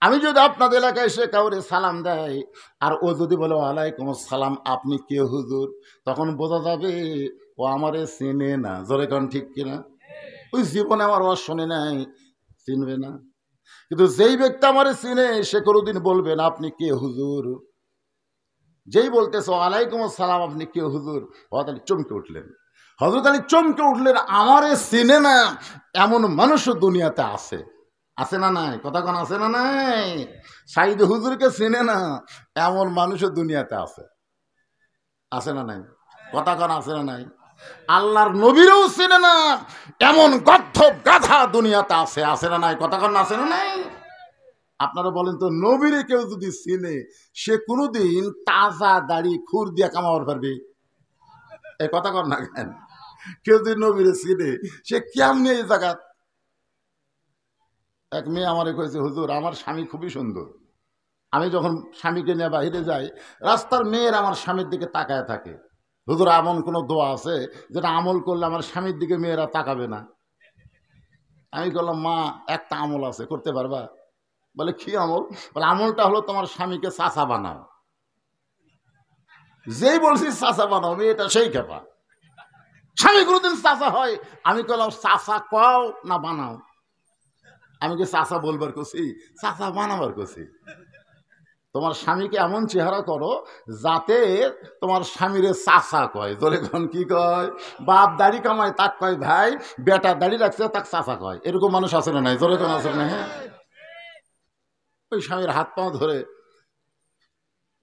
আমি যদি আপনাদের এলাকায় এসে কাউরে সালাম দেয় আর ও যদি বলে ওয়ালাইকুম আসসালাম, আপনি কে হুজুর, তখন বোঝা যাবে ও আমারে চেনে না। জোরে কোন ঠিক কিনা? ওই জীবনে আমার ওয়াজ শুনে নাই, চিনবে না। কিন্তু যেই ব্যক্তি আমারে চিনে সে কোনোদিন বলবে না আপনি কে হুজুর। যেই বলতেছে ওয়ালাইকুম আসসালাম আপনি কে হুজুর, হযরত আলী চমকে উঠলেন। হযরত আলী চমকে উঠলেন, আমারে চিনে না এমন মানুষও দুনিয়াতে আছে। আছে না নাই? কথা কোন আছে না নাই? সাইদ হুজুরকে চিনে না এমন মানুষও দুনিয়াতে আছে। আছে না নাই? কথা কোন আছে না নাই? আল্লাহর নবীরও চিনে না এমন গর্ধব গাধা দুনিয়াতে আছে। আছে না নাই? কথা কোন আছে না নাই? আপনারা বলেন তো, নবীরে কেউ যদি চিনে সে কোনোদিন তাজা দাড়ি খুর দিয়া কামাবার পারবে? এই কথা কর না কেন? কেউ যদি নবীরে চিনে সে কেমনি এই জায়গা। এক মেয়ে আমারে কয়েছে, হুজুর আমার স্বামী খুবই সুন্দর, আমি যখন স্বামীকে নিয়ে বাহিরে যাই রাস্তার মেয়ের আমার স্বামীর দিকে তাকায় থাকে। হুজুর এমন কোনো দোয়া আছে যেটা আমল করলে আমার স্বামীর দিকে মেয়েরা তাকাবে না? আমি বললাম, মা একটা আমল আছে, করতে পারবা? বলে কি আমল? বলে আমলটা হলো তোমার স্বামীকে চাচা বানাও। যেই বলছি চাচা বানাও, মেয়েটা সেই খেপা। স্বামী কোনোদিন চাচা হয়? আমি বললাম চাচা কও না বানাও? আমি কি চাচা বলবার করছি, চাচা বানাবার করছি? তোমার স্বামীকে এমন চেহারা করো যাতে তোমার স্বামীরে চাচা কয়। দলে কোন কি কয়? বাপ দাড়ি কামায় তাক কয় ভাই, বেটা দাড়ি রাখছে তাক চাচা কয়। এরকম মানুষ আছে না নাই? দলে কোন আছে না? হ্যাঁ, ওই স্বামীর হাত পা ধরে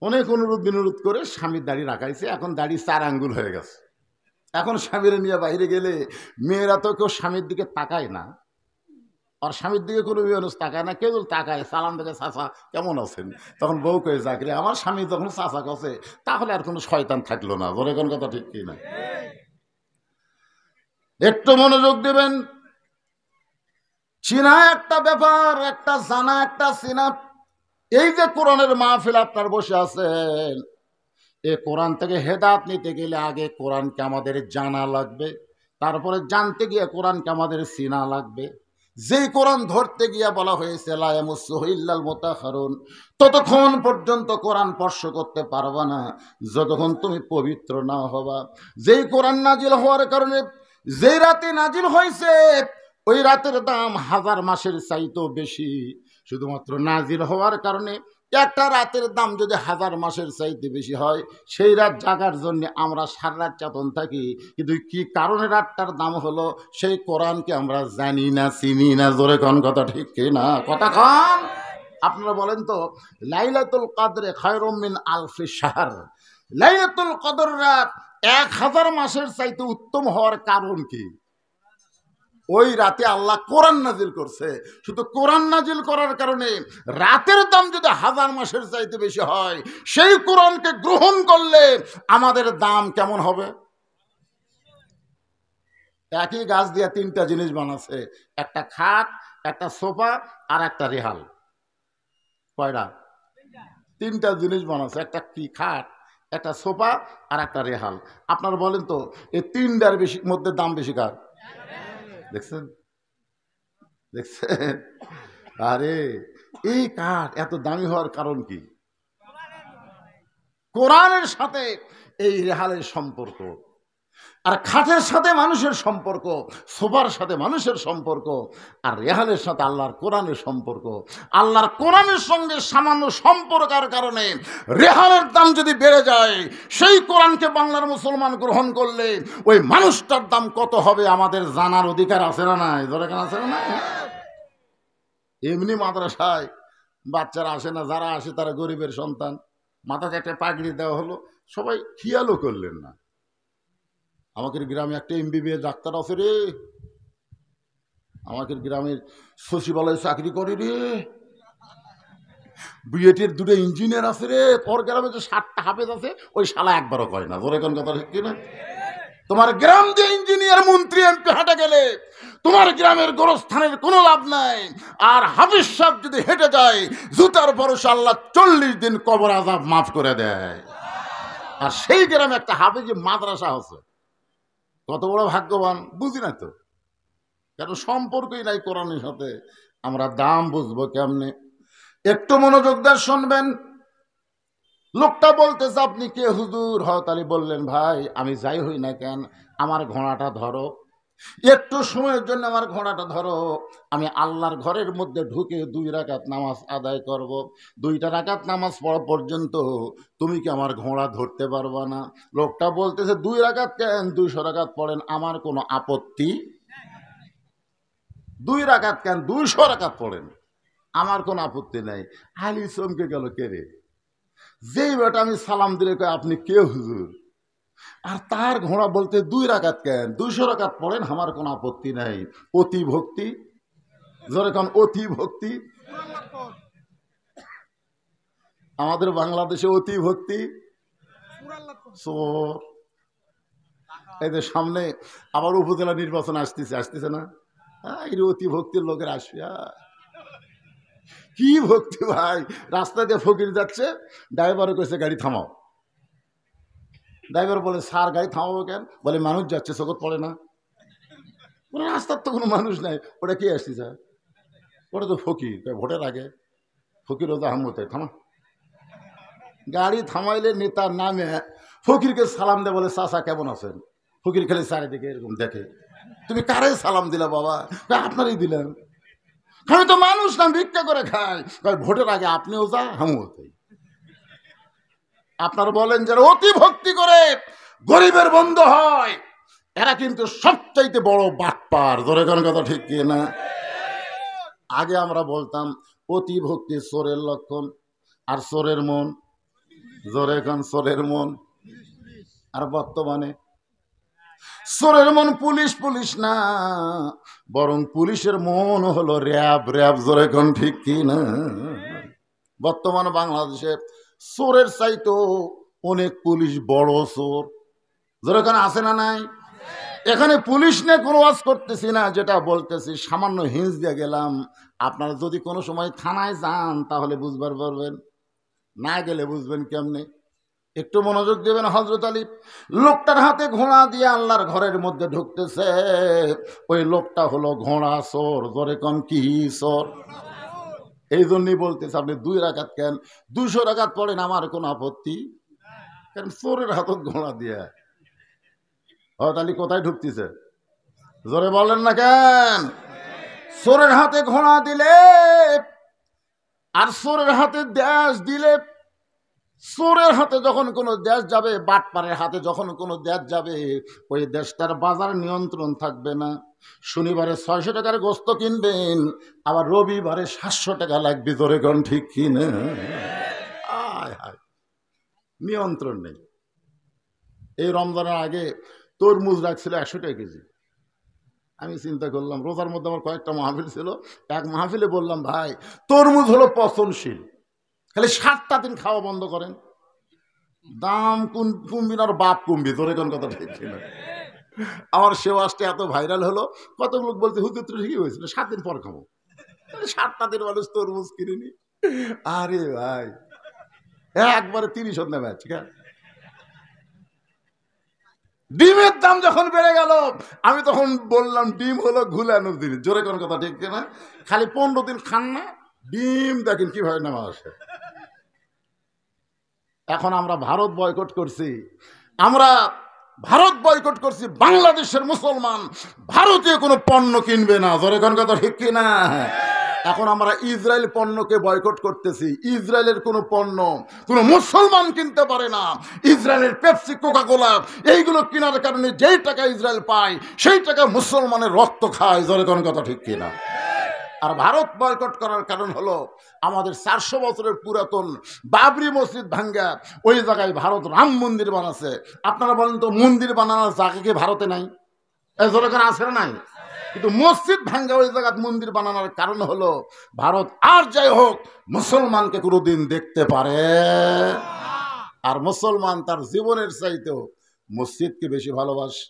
অনেক অনুরোধ বিনোরোধ করে স্বামীর দাড়ি রাখাইছে, এখন দাড়ি 4 আঙ্গুল হয়ে গেছে। এখন স্বামীর নিয়ে বাইরে গেলে মেয়েরা তো কেউ স্বামীর দিকে তাকায় না, আর স্বামীর দিকে কোনো মানুষ তাকায় না, কেউ তাকায় সালাম দেখে চাচা কেমন আছেন, তখন বউ কয়ে চাকরি আমার স্বামী যখন চাচা কছে তাহলে আর কোনো শয়তান থাকলো না। বলে কোন কথা ঠিক কি না? একটু মনোযোগ দেবেন। চিনা একটা ব্যাপার, একটা জানা একটা চিনা। এই যে কোরআনের মাহফিল আপনার বসে আছেন, এ কোরআন থেকে হেদায়েত নিতে গেলে আগে কোরআনকে আমাদের জানা লাগবে, তারপরে জানতে গিয়ে কোরআনকে আমাদের চিনা লাগবে। যেই কোরআন ধরতে গিয়া বলা হয়েছে লা ইয়ামাসসুহু ইল্লাল মুতাহহারুন, ততক্ষণ পর্যন্ত কোরআন স্পর্শ করতে পারবা না যতক্ষণ তুমি পবিত্র না হবা। যেই কোরআন নাজিল হওয়ার কারণে, যেই রাতে নাজিল হয়েছে ওই রাতের দাম 1000 মাসের চাইতেও বেশি। শুধুমাত্র নাজিল হওয়ার কারণে একটা রাতের দাম যদি 1000 মাসের চাইতে বেশি হয়, সেই রাত জাগার জন্য আমরা সারা রাত চেতন থাকি, কিন্তু কি কারণে রাতটার দাম হলো সেই কোরআনকে আমরা জানি না, চিনি না। জোরে কোন কথা ঠিক কি না? কথা কন। আপনারা বলেন তো, লাইলাতুল কদরে খায়রুম মিন আলফি শাহর, লাইলাতুল কদর রাত 1000 মাসের চাইতে উত্তম হওয়ার কারণ কি? ওই রাতে আল্লাহ কোরআন নাজিল করছে। শুধু কোরআন নাজিল করার কারণে রাতের দাম যদি 1000 মাসের চাইতে বেশি হয়, সেই কোরআনকে গ্রহণ করলে আমাদের দাম কেমন হবে? একই গাছ দিয়ে 3টা জিনিস বানাচ্ছে, একটা খাট, একটা সোফা আর একটা রেহাল। কয়টা? 3টা জিনিস বানাচ্ছে, একটা কি খাট, একটা সোফা আর একটা রেহাল। আপনারা বলেন তো এই 3টার বেশি মধ্যে দাম বেশি কার? দেখছেন? দেখছেন? আরে এই কাঠ এত দামি হওয়ার কারণ কি? কোরআনের সাথে এই রেহালের সম্পর্ক। আর খাটের সাথে মানুষের সম্পর্ক, সোফার সাথে মানুষের সম্পর্ক, আর রেহালের সাথে আল্লাহর কোরআনের সম্পর্ক। আল্লাহর কোরআনের সঙ্গে সামান্য সম্পর্কের কারণে রেহালের দাম যদি বেড়ে যায়, সেই কোরআনকে বাংলার মুসলমান গ্রহণ করলে ওই মানুষটার দাম কত হবে আমাদের জানার অধিকার আছে না নাই? দরকার আছে না নাই? এমনি মাদ্রাসায় বাচ্চারা আসে না, যারা আসে তারা গরিবের সন্তান, মাথাতে একটা পাগড়ি দেওয়া হলো, সবাই খেয়ালও করলেন না। আমাদের গ্রামে একটা এমবিবিএস ডাক্তার আছে রে, আমাদের গ্রামের সচিবালয়ে চাকরি করে রে, বিএটির 2টা ইঞ্জিনিয়ার আছে রে, ওর গ্রামে যে 7টা হাফেজ আছে, ওই শালা একবারও কয় না। ধরে কোন কথা ঠিক না? তোমার গ্রাম যে ইঞ্জিনিয়ার মন্ত্রী এমপি হেঁটে গেলে তোমার গ্রামের গোরস্থানের কোনো লাভ নাই। আর হাফিজ সাহেব যদি হেঁটে যায়, জুতার ভরসা আল্লাহ 40 দিন কবর আযাব মাফ করে দেয়। আর সেই গ্রামে একটা হাফিজি মাদ্রাসা আছে, কত বড় ভাগ্যবান বুঝি না তো, কারণ সম্পর্কই নাই কোরআনের সাথে। আমরা দাম বুঝবো কেমনে? একটু মনোযোগ দিয়ে শুনবেন। লোকটা বলতেছে, আপনি কে হুজুর? হযরত আলী বললেন, ভাই আমি যাই হই না কেন, আমার ঘোড়াটা ধরো, একটু সময়ের জন্য আমার ঘোড়াটা ধরো, আমি আল্লাহর ঘরের মধ্যে ঢুকে 2 রাকাত নামাজ আদায় করব। 2টা রাকাত নামাজ পড়া পর্যন্ত তুমি কি আমার ঘোড়া ধরতে পারবা না? লোকটা বলতেছে, 2 রাকাত কেন, 200 রাকাত পড়েন, আমার কোনো আপত্তি। 2 রাকাত কেন, 200 রাকাত পড়েন, আমার কোনো আপত্তি নাই। আলী চমকে গেল, কে রে? যেই বেটা আমি সালাম দিলে কয়, আপনি কে হুজুর? আর তার ঘোড়া বলতে 2 রাকাত কেন, 200 রাকাত পড়েন, আমার কোনো আপত্তি নাই। অতি ভক্তি, জোরে কোন অতি ভক্তি। আমাদের বাংলাদেশে অতি ভক্তি চোর। এই যে সামনে আবার উপজেলা নির্বাচন আসতেছে না, এই অতি ভক্তির লোকের আসবে। কি ভক্তি ভাই! রাস্তা দিয়ে ফকির যাচ্ছে, ড্রাইভারও কইছে গাড়ি থামাও। ড্রাইভার বলে, স্যার গাড়ি থামাবো কেন? বলে, মানুষ যাচ্ছে, চোখত পড়ে না? রাস্তার তো কোনো মানুষ নাই, ওটা কে আসতেছে? ওটা তো ফকির, ভোটের আগে ফকির ওজা আহমদ, থামা। গাড়ি থামাইলে নেতার নামে ফকিরকে সালাম দেয়, বলে, চাচা কেমন আছেন? ফকির খালি চারিদিকে এরকম দেখে, তুমি কারে সালাম দিলা বাবা? আপনারই দিলেন, আমি তো মানুষ না, ভিক্ষা করে খাই। ভোটের আগে আপনিও যা, আমিও তাই। আপনারা বলেন যারা অতি ভক্তি করে গরিবের বন্ধু হয়, এরা কিন্তু সবচাইতে বড় বাটপার। ধরে কোন কথা ঠিক কি না? আগে আমরা বলতাম অতি ভক্তি চোরের লক্ষণ, আর চোরের মন, জোরে কোন চোরের মন। আর বর্তমানে চোরের মন পুলিশ পুলিশ না, বরং পুলিশের মন হলো র্যাব র্যাব। জোরে কোন ঠিক কি না? বর্তমান বাংলাদেশে চোরের চাইতো অনেক পুলিশ বড় চোর। জোরে কোন আছে না নাই? এখানে পুলিশ নিয়ে কোনো ওয়াজ করতেছি না, যেটা বলতেছি সামান্য হিন্স দিয়ে গেলাম। আপনারা যদি কোনো সময় থানায় যান তাহলে বুঝবার পারবেন, না গেলে বুঝবেন কেমনে। একটু মনোযোগ দেবেন। হযরত আলী লোকটার হাতে ঘোড়া দিয়ে আল্লাহর ঘরের মধ্যে ঢুকতেছে, ওই লোকটা হলো ঘোড়া চোর। জোরে কম কি চোর? এই জন্যই বলতেছে, আপনি 2 রাকাত কেন, 200 রাকাত পড়েন, আমার কোনো আপত্তি। কারণ চোরের হাতত ঘোড়া দিয়ে হযরত আলী কোথায় ঢুকতেছে? জোরে বলেন না কেন? চোরের হাতে ঘোড়া দিলে আর চোরের হাতে দেশ দিলে, চোরের হাতে যখন কোনো দেশ যাবে, বাটপারের হাতে যখন কোনো দেশ যাবে, ওই দেশটার বাজার নিয়ন্ত্রণ থাকবে না। শনিবারে 600 টাকার গোস্ত কিনবেন, আবার রবিবারে 700 টাকা লাগবে। ধরে কোন ঠিক কিনা? আয় হায়, নিয়ন্ত্রণ নেই। এই রমজানের আগে তরমুজ রাখছিল 100 টাকা কেজি। আমি চিন্তা করলাম, রোজার মধ্যে আমার কয়েকটা মাহফিল ছিল, এক মাহফিলে বললাম, ভাই তরমুজ হলো পচনশীল, খালি 7টা দিন খাওয়া বন্ধ করেন, দাম কমবি না, আর বাপ কমবি। তোর কোন কথা ঠিক ছিল? আমার সে ওয়াজটা এত ভাইরাল হলো, কত লোক বলতে, হুজুর তো ঠিকই হয়েছিল, 7 দিন পর খাবো। 7টা দিন মানুষ তরমুজ কিনিনি। আরে ভাই, একবারে 30 নেবে। ঠিক আছে, ডিমের দাম যখন বেড়ে গেল, আমি তখন বললাম, ডিম হলো ঘুলানোর জিনিস। জোরে কোন কথা ঠিক না? খালি 15 দিন খান না, ডিম দেখেন কিভাবে নামা আসে। এখন আমরা ভারত বয়কট করছি, আমরা ভারত বয়কট করছি, বাংলাদেশের মুসলমান ভারতীয় কোনো পণ্য কিনবে না। জোরে কোন কথা ঠিক কিনা? এখন আমরা ইসরায়েল পণ্যকে বয়কট করতেছি। ইসরায়েলের কোনো পণ্য কোনো মুসলমান কিনতে পারে না। ইসরায়েলের পেপসি, কোকা কোলা এইগুলো কেনার কারণে যেই টাকা ইসরায়েল পায়, সেই টাকা মুসলমানের রক্ত খায়। জোরে কোন কথা ঠিক কিনা? আর ভারত বয়কট করার কারণ হলো, আমাদের 400 বছরের পুরাতন বাবরি মসজিদ ভাঙ্গা ওই জায়গায় ভারত রাম মন্দির বানাচ্ছে। আপনারা বলেন তো, মন্দির বানানোর জায়গা কি ভারতে নাই? এখানে আছে না নাই? কিন্তু মসজিদ ভাঙ্গা ওই জায়গায় মন্দির বানানোর কারণ হলো, ভারত আর যাই হোক মুসলমানকে কোনোদিন দেখতে পারে, আর মুসলমান তার জীবনের চাইতেও মসজিদকে বেশি ভালোবাসে।